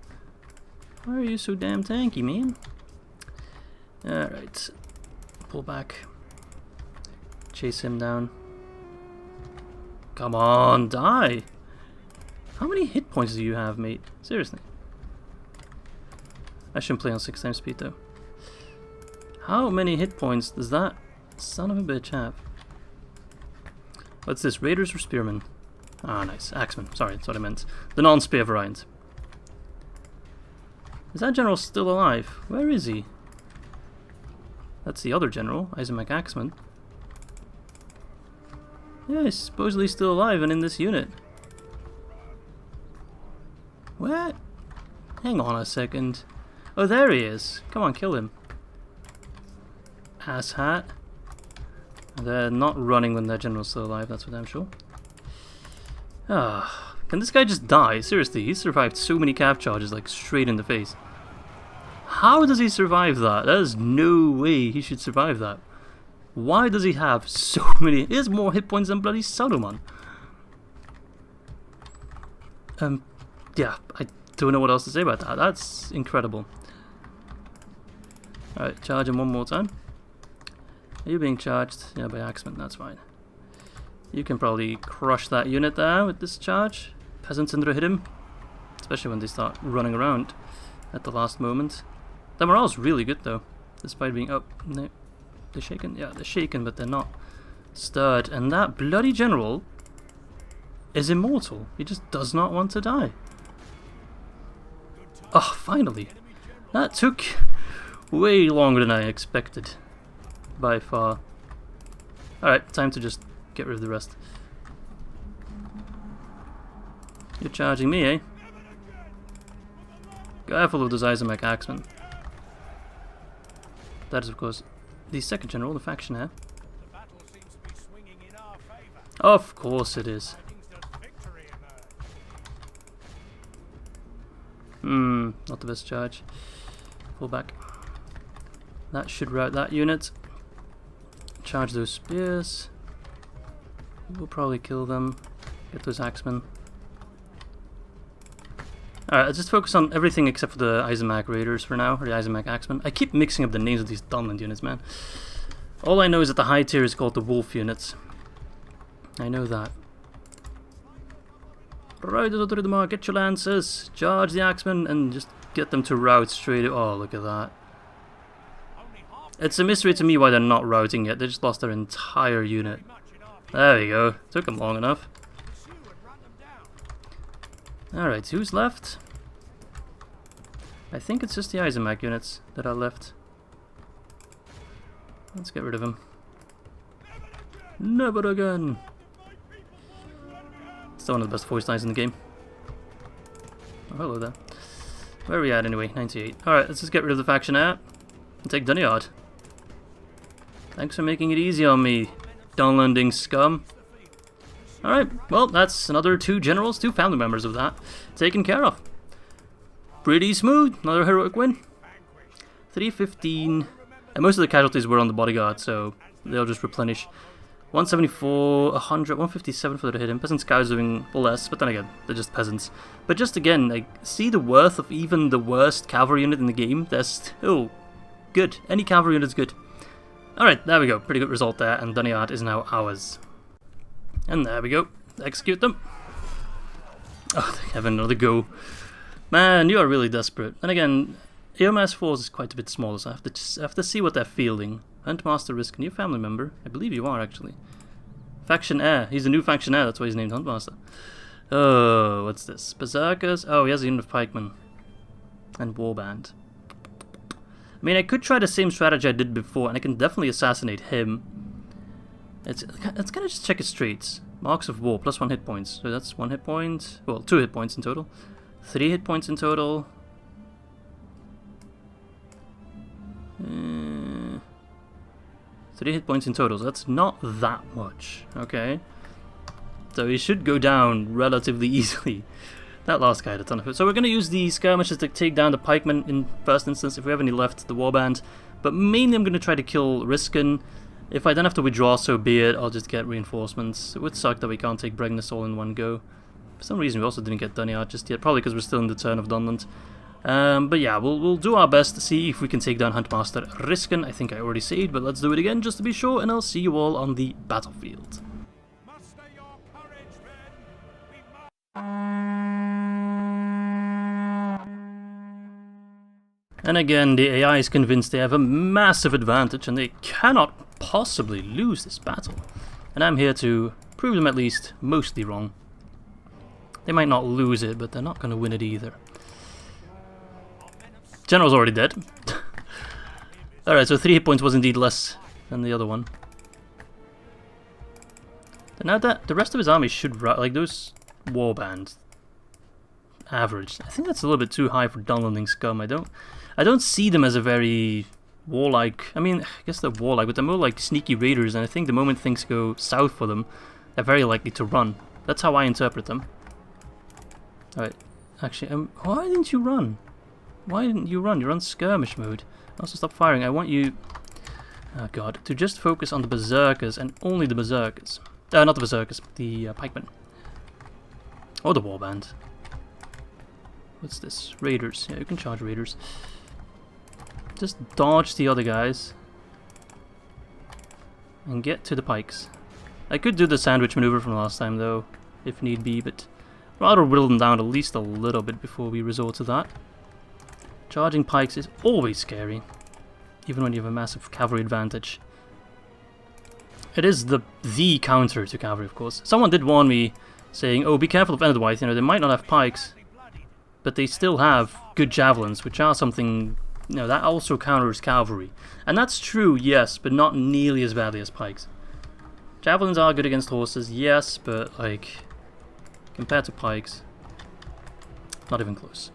Why are you so damn tanky, man? Alright. Pull back. Chase him down. Come on, die! How many hit points do you have, mate? Seriously. I shouldn't play on 6 times speed though. How many hit points does that son of a bitch have? What's this? Raiders or Spearmen? Ah, nice. Axemen. Sorry, that's what I meant. The non-spear variant. Is that general still alive? Where is he? That's the other general, Isaac Axeman. Yeah, he's supposedly still alive and in this unit. What? Hang on a second. Oh, there he is. Come on, kill him. Asshat. They're not running when their general's still alive, that's what I'm sure. Ah, can this guy just die? Seriously, he survived so many cav charges, like straight in the face. How does he survive that? There's no way he should survive that. Why does he have so many? He has more hit points than bloody Saruman. Yeah, I don't know what else to say about that. That's incredible. Alright, charge him one more time. Are you being charged? Yeah, by Axeman, that's fine. You can probably crush that unit there with this charge. Peasants under hit him. Especially when they start running around at the last moment. The morale's really good though. Despite being up. No. They're shaken? Yeah, they're shaken, but they're not stirred. And that bloody general is immortal. He just does not want to die. Oh, finally. That took way longer than I expected. By far. Alright, time to just get rid of the rest. You're charging me, eh? Careful of those Isaac Axemen. That is, of course, the second general, the faction heir. Of course it is. Not the best charge. Pull back. That should rout that unit. Charge those spears. We'll probably kill them. Get those axemen. Alright, let's just focus on everything except for the Isaac Raiders for now, or the Isaac Axemen. I keep mixing up the names of these Dunland units, man. All I know is that the high tier is called the Wolf units. I know that. Right, to the mark, get your lances, charge the axemen, and just get them to rout straight. Oh, look at that. It's a mystery to me why they're not routing yet. They just lost their entire unit. There we go. Took them long enough. Alright, who's left? I think it's just the Isaac units that are left. Let's get rid of them. Never again! Still one of the best voice lines in the game. Oh, hello there. Where are we at anyway? 98. Alright, let's just get rid of the faction app and take Duneard. Thanks for making it easy on me, Dunlanding scum. Alright, well, that's another 2 generals, 2 family members of that, taken care of. Pretty smooth, another heroic win. 315, and most of the casualties were on the bodyguard, so they'll just replenish. 174, 100, 157 for the hit him. Peasant scouts doing less, but then again, they're just peasants. But just again, like, see the worth of even the worst cavalry unit in the game? They're still good. Any cavalry unit is good. Alright, there we go. Pretty good result there, and Duneard is now ours. And there we go. Execute them. Oh, they have another go. Man, you are really desperate. And again, AOMS force is quite a bit smaller, so I have to see what they're fielding. Huntmaster Risk, new family member. I believe you are, actually. Faction heir. He's a new faction heir, that's why he's named Huntmaster. Oh, what's this? Berserkers? Oh, he has a unit of pikemen. And warband. I mean, I could try the same strategy I did before, and I can definitely assassinate him. It's gonna just check his traits. Marks of war, plus 1 hit points. So that's 1 hit point. Well, 2 hit points in total. 3 hit points in total. 3 hit points in total, so that's not that much. Okay. So he should go down relatively easily. That last guy had a ton of it. So we're going to use the skirmishes to take down the pikemen in first instance. If we have any left, the warband. But mainly I'm going to try to kill Riskin. If I then have to withdraw, so be it. I'll just get reinforcements. It would suck that we can't take Bregnus all in one go. For some reason we also didn't get Duneard just yet, probably because we're still in the turn of Dunland. But yeah, we'll do our best to see if we can take down Huntmaster Riskin. I think I already said, but let's do it again just to be sure, and I'll see you all on the battlefield. And again, the AI is convinced they have a massive advantage and they cannot possibly lose this battle. And I'm here to prove them at least mostly wrong. They might not lose it, but they're not going to win it either. General's already dead. Alright, so 3 hit points was indeed less than the other one. But now that the rest of his army should like those warbands average. I think that's a little bit too high for Dunlanding Scum. I don't see them as a very warlike. I mean, I guess they're warlike, but they're more like sneaky raiders, and I think the moment things go south for them, they're very likely to run. That's how I interpret them. Alright, actually, why didn't you run? Why didn't you run? You're on skirmish mode. Also, stop firing. I want you, oh god, to just focus on the berserkers and only the berserkers. Not the berserkers, the pikemen. Or the warband. What's this? Raiders. Yeah, you can charge raiders. Just dodge the other guys. And get to the pikes. I could do the sandwich maneuver from last time though, if need be, but rather whittle them down at least a little bit before we resort to that. Charging pikes is always scary, even when you have a massive cavalry advantage. It is the counter to cavalry, of course. Someone did warn me, saying, oh, be careful of Ered, you know, they might not have pikes, but they still have good javelins, which are something, you know, that also counters cavalry. And that's true, yes, but not nearly as badly as pikes. Javelins are good against horses, yes, but, like, compared to pikes, not even close.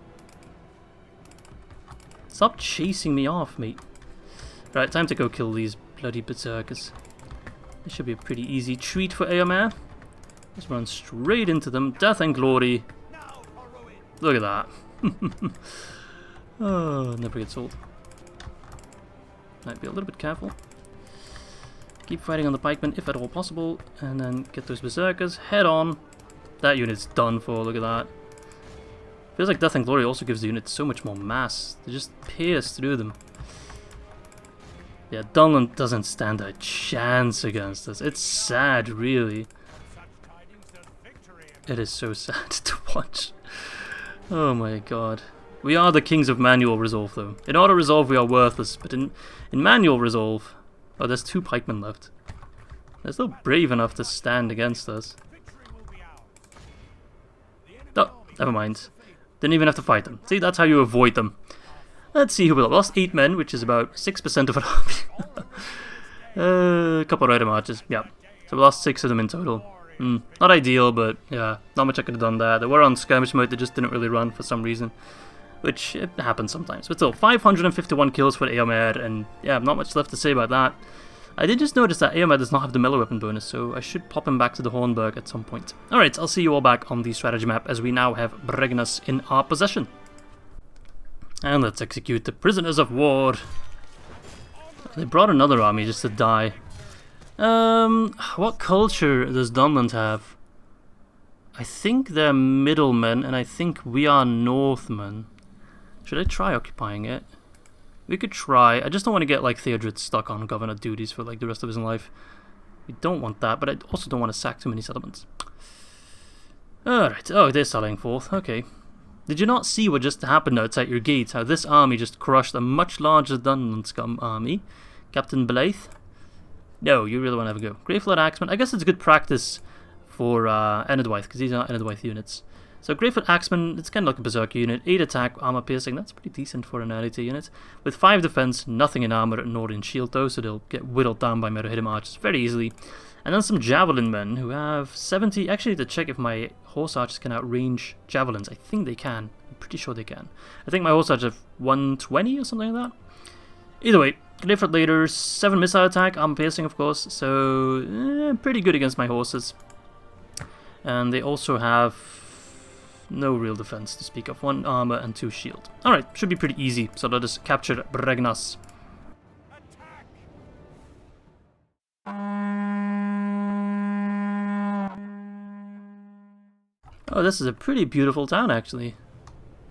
Stop chasing me off, mate. Right, time to go kill these bloody berserkers. This should be a pretty easy treat for Eomer. Just run straight into them. Death and glory. Look at that. Oh, never gets old. Might be a little bit careful. Keep fighting on the pikemen if at all possible. And then get those berserkers head on. That unit's done for, look at that. Feels like Death and Glory also gives the unit so much more mass. They just pierce through them. Yeah, Dunland doesn't stand a chance against us. It's sad, really. It is so sad to watch. Oh my god. We are the kings of manual resolve, though. In auto resolve, we are worthless, but in manual resolve... Oh, there's 2 pikemen left. They're still brave enough to stand against us. Oh, never mind. Didn't even have to fight them. See, that's how you avoid them. Let's see who we lost. 8 men, which is about 6% of our army. A couple of rider marches, yeah. So we lost 6 of them in total. Not ideal, but yeah, not much I could have done there. They were on skirmish mode, they just didn't really run for some reason. Which, it happens sometimes. But still, 551 kills for Eomer, and yeah, not much left to say about that. I did just notice that Eomer does not have the melee weapon bonus, so I should pop him back to the Hornburg at some point. Alright, I'll see you all back on the strategy map as we now have Bregnus in our possession. And let's execute the prisoners of war. They brought another army just to die. What culture does Dunland have? I think they're middlemen, and I think we are Northmen. Should I try occupying it? We could try. I just don't want to get like Theodred stuck on governor duties for like the rest of his life. We don't want that, but I also don't want to sack too many settlements. Alright, oh, they're sallying forth, okay. Did you not see what just happened outside your gates? How this army just crushed a much larger Dunland Scum army? Captain Blythe? No, you really want to have a go. Greyflood Axeman, I guess it's good practice for Ered, because these are Ered units. So Greyflood Axeman, it's kind of like a berserker unit. 8 attack, armor piercing, that's pretty decent for an elite unit. With 5 defense, nothing in armor nor in shield though, so they'll get whittled down by Merohidim archers very easily. And then some javelin men who have 70, actually I need to check if my horse archers can outrange javelins. I think they can, I'm pretty sure they can. I think my horse archers have 120 or something like that. Either way, Greyflood Raiders, 7 missile attack, armor piercing of course, so pretty good against my horses. And they also have no real defense to speak of, 1 armor and 2 shield. Alright, should be pretty easy, so let us capture Bregnus. Oh, this is a pretty beautiful town, actually.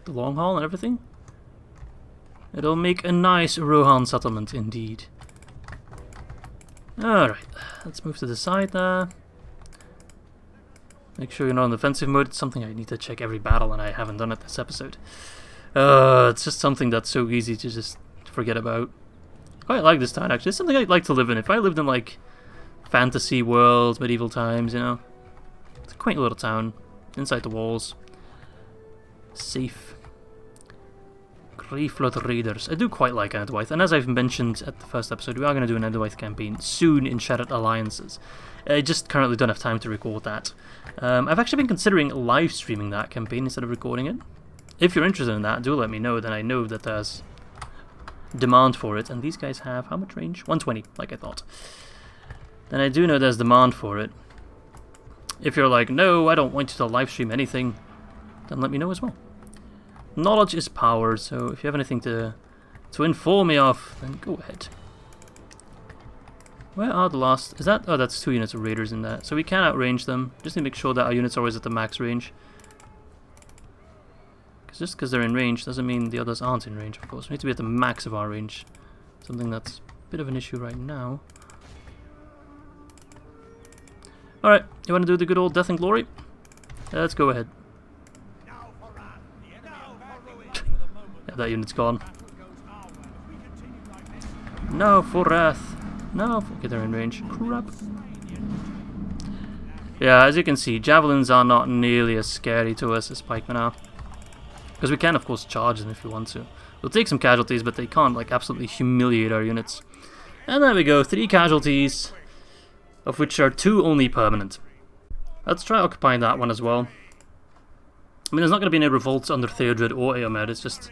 The long haul and everything. It'll make a nice Rohan settlement, indeed. Alright, let's move to the side there. Make sure you're not in defensive mode. It's something I need to check every battle, and I haven't done it this episode. It's just something that's so easy to just forget about. I quite like this town, actually. It's something I'd like to live in. If I lived in, like, fantasy world, medieval times, you know. It's a quaint little town. Inside the walls. Safe. Greyflood Raiders. I do quite like Derwath, and as I've mentioned at the first episode, we are going to do an Derwath campaign soon in Shattered Alliances. I just currently don't have time to record that. I've actually been considering live streaming that campaign instead of recording it. If you're interested in that, do let me know, then I know that there's demand for it. And these guys have how much range? 120, like I thought. Then I do know there's demand for it. If you're like, no, I don't want you to live stream anything, then let me know as well. Knowledge is power, so if you have anything to inform me of, then go ahead. Where are the last... Is that... Oh, that's 2 units of raiders in that. So we can outrange them. Just need to make sure that our units are always at the max range. Just because they're in range doesn't mean the others aren't in range, of course. We need to be at the max of our range. Something that's a bit of an issue right now. Alright, you want to do the good old death and glory? Let's go ahead. Yeah, that unit's gone. No, for wrath. No, okay, they're in range. Crap. Yeah, as you can see, javelins are not nearly as scary to us as pikemen are. Because we can, of course, charge them if we want to. We'll take some casualties, but they can't, like, absolutely humiliate our units. And there we go, 3 casualties, of which are 2 only permanent. Let's try occupying that one as well. I mean, there's not going to be any revolts under Theodred or Eomed, it's just...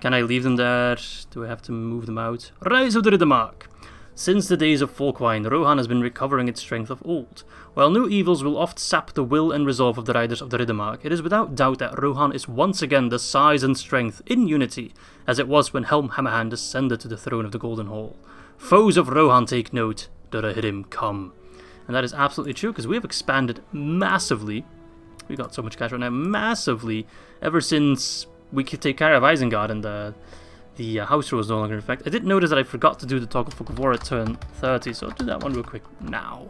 Can I leave them there? Do I have to move them out? Rise of the Riddermark! Since the days of Folkwine, Rohan has been recovering its strength of old. While new evils will oft sap the will and resolve of the riders of the Riddermark, it is without doubt that Rohan is once again the size and strength, in unity, as it was when Helm Hammerhand ascended to the throne of the Golden Hall. Foes of Rohan take note, the Rohirrim come. And that is absolutely true, because we have expanded massively. We got so much cash right now, massively, ever since we could take care of Isengard and the house rule is no longer in effect. I did notice that I forgot to do the Toggle Folk of War at turn 30, so I'll do that one real quick now.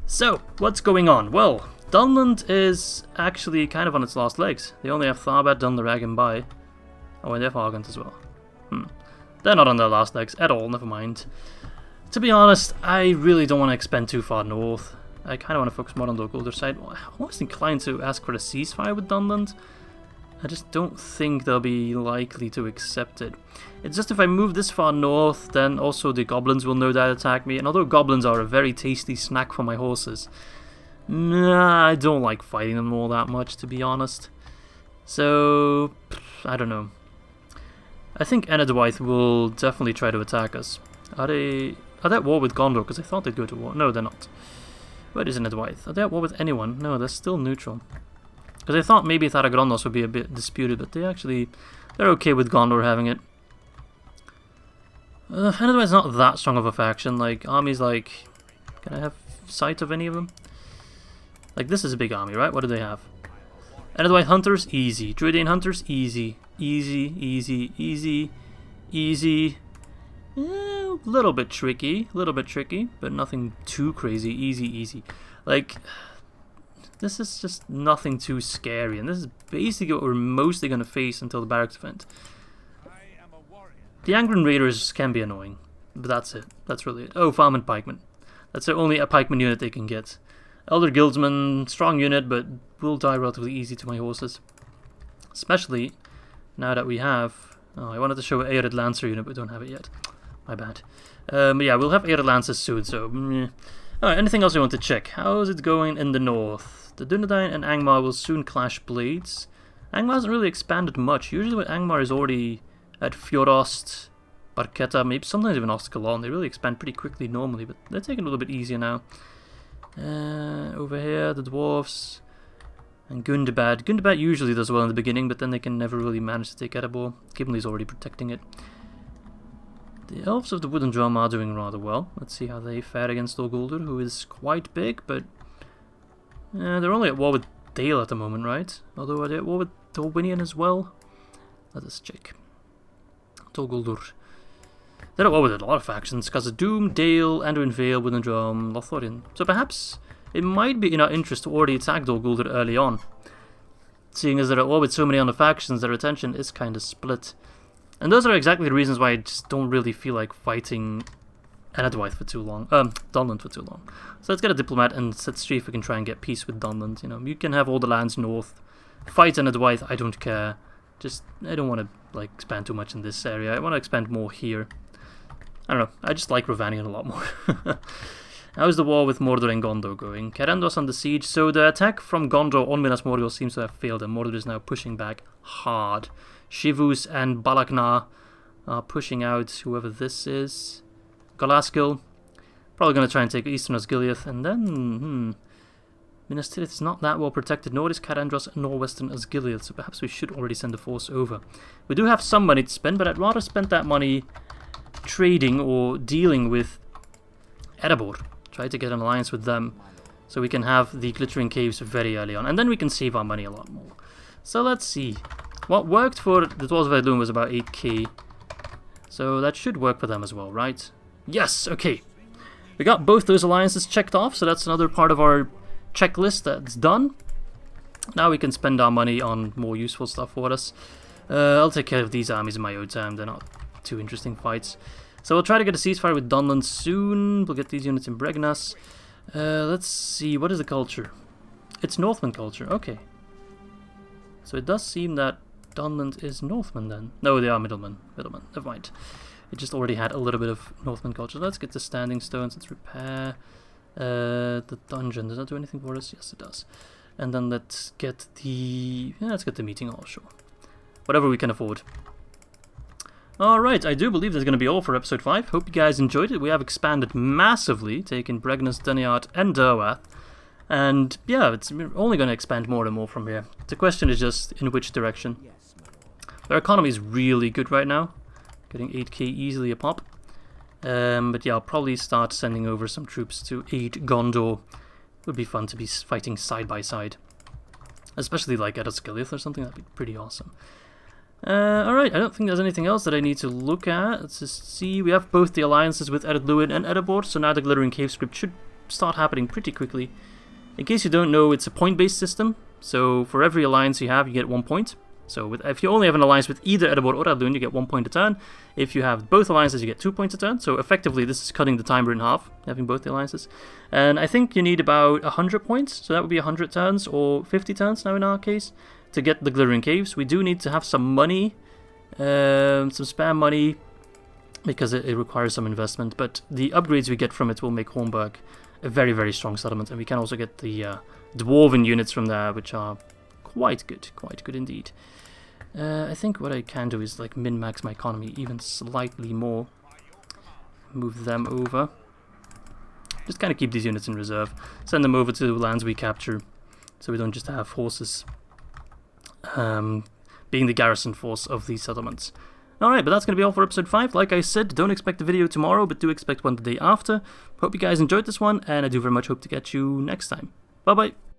So, what's going on? Well, Dunland is actually kind of on its last legs. They only have Tharbad, Dunlarag, and Bai. Oh, and they have Argant as well. They're not on their last legs at all, never mind. To be honest, I really don't want to expand too far north. I kind of want to focus more on the Guldur side. I'm almost inclined to ask for a ceasefire with Dunland. I just don't think they'll be likely to accept it. It's just if I move this far north, then also the goblins will no doubt attack me. And although goblins are a very tasty snack for my horses, nah, I don't like fighting them all that much, to be honest. So, I don't know. I think Derwath will definitely try to attack us. Are they at war with Gondor? Because I thought they'd go to war. No, they're not. Where is Derwath? Are they at war with anyone? No, they're still neutral. Because I thought maybe Tharagranos would be a bit disputed, but they're okay with Gondor having it. Derwath's not that strong of a faction. Like, armies like... Can I have sight of any of them? Like, this is a big army, right? What do they have? Derwath Hunters, easy. Druidian Hunters, easy. Easy, easy, easy, easy. A little bit tricky, but nothing too crazy. Easy, easy. Like... This is just nothing too scary, and this is basically what we're mostly going to face until the barracks event. The Angren Raiders can be annoying, but that's it. That's really it. Oh, Farm and Pikemen. That's only a Pikeman unit they can get. Elder Guildsman, strong unit, but will die relatively easy to my horses. Especially now that we have... Oh, I wanted to show an Ered Lancer unit, but we don't have it yet. My bad. But yeah, we'll have Ered Lancers soon, so... Alright, anything else I want to check? How is it going in the north? The Dunedain and Angmar will soon clash blades. Angmar hasn't really expanded much. Usually when Angmar is already at Fjordost, Barketta, maybe sometimes even Oskalon, they really expand pretty quickly normally, but they're taking a little bit easier now. Over here, the Dwarfs and Gundabad. Gundabad usually does well in the beginning, but then they can never really manage to take Erebor. Gimli's already protecting it. The Elves of the Wooden Drum are doing rather well. Let's see how they fare against Guldur, who is quite big, but they're only at war with Dale at the moment, right? Although, what with Tolwinian as well? Let us check. Tol Guldur. They're at war with a lot of factions. Khazad-dûm, Dale, Anduin Vale, Withendrum, Lothlorien. So perhaps it might be in our interest to already attack Dol Guldur early on. Seeing as they're at war with so many other factions, their attention is kind of split. And those are exactly the reasons why I just don't really feel like fighting Derwath for too long. Dunland for too long. So let's get a diplomat and let's see if we can try and get peace with Dunland. You know, you can have all the lands north. Fight Derwath, I don't care. Just, I don't want to like expand too much in this area. I want to expand more here. I don't know, I just like Rovanion a lot more. How's the war with Mordor and Gondor going? Carandos under siege. So the attack from Gondor on Minas Morgul seems to have failed and Mordor is now pushing back hard. Shivus and Balaknar are pushing out whoever this is. Galaskil. Probably going to try and take Eastern Osgiliath. And then, Minas Tirith is not that well protected, nor is Carandros nor Western Osgiliath. So perhaps we should already send a force over. We do have some money to spend, but I'd rather spend that money trading or dealing with Erebor. Try to get an alliance with them so we can have the Glittering Caves very early on. And then we can save our money a lot more. So let's see. What worked for the Dwarves of Eidolon was about 8k. So that should work for them as well, right? Yes, okay. We got both those alliances checked off, so that's another part of our checklist that's done. Now we can spend our money on more useful stuff for us. I'll take care of these armies in my own time. They're not too interesting fights. So we'll try to get a ceasefire with Dunland soon. We'll get these units in Bregnas. Let's see, what is the culture? It's Northman culture, okay. So it does seem that Dunland is Northman then. No, they are Middlemen. Middlemen, never mind. It just already had a little bit of Northman culture. Let's get the standing stones. Let's repair the dungeon. Does that do anything for us? Yes, it does. And then let's get the... Yeah, let's get the meeting hall, sure. Whatever we can afford. Alright, I do believe that's going to be all for episode 5. Hope you guys enjoyed it. We have expanded massively, taking Bregnas, Duneard, and Derwath. And yeah, we're only going to expand more and more from here. The question is just in which direction. Their economy is really good right now. Getting 8k easily a pop. But yeah, I'll probably start sending over some troops to aid Gondor. It would be fun to be fighting side by side. Especially like at Osgiliath or something, that'd be pretty awesome. Alright, I don't think there's anything else that I need to look at. Let's just see. We have both the alliances with Ered, Luin, and Erebor, so now the Glittering Cave script should start happening pretty quickly. In case you don't know, it's a point-based system, so for every alliance you have, you get 1 point. So if you only have an alliance with either Erebor or Ered, Luin, you get 1 point a turn. If you have both alliances, you get 2 points a turn. So effectively, this is cutting the timer in half, having both the alliances. And I think you need about 100 points, so that would be 100 turns, or 50 turns now in our case, to get the Glittering Caves. We do need to have some money, some spare money, because it requires some investment. But the upgrades we get from it will make Hornburg a very, very strong settlement. And we can also get the Dwarven units from there, which are quite good indeed. I think what I can do is like min-max my economy even slightly more. Move them over. Just kind of keep these units in reserve. Send them over to the lands we capture, so we don't just have horses being the garrison force of these settlements. Alright, but that's going to be all for episode 5. Like I said, don't expect a video tomorrow, but do expect one the day after. Hope you guys enjoyed this one, and I do very much hope to catch you next time. Bye bye!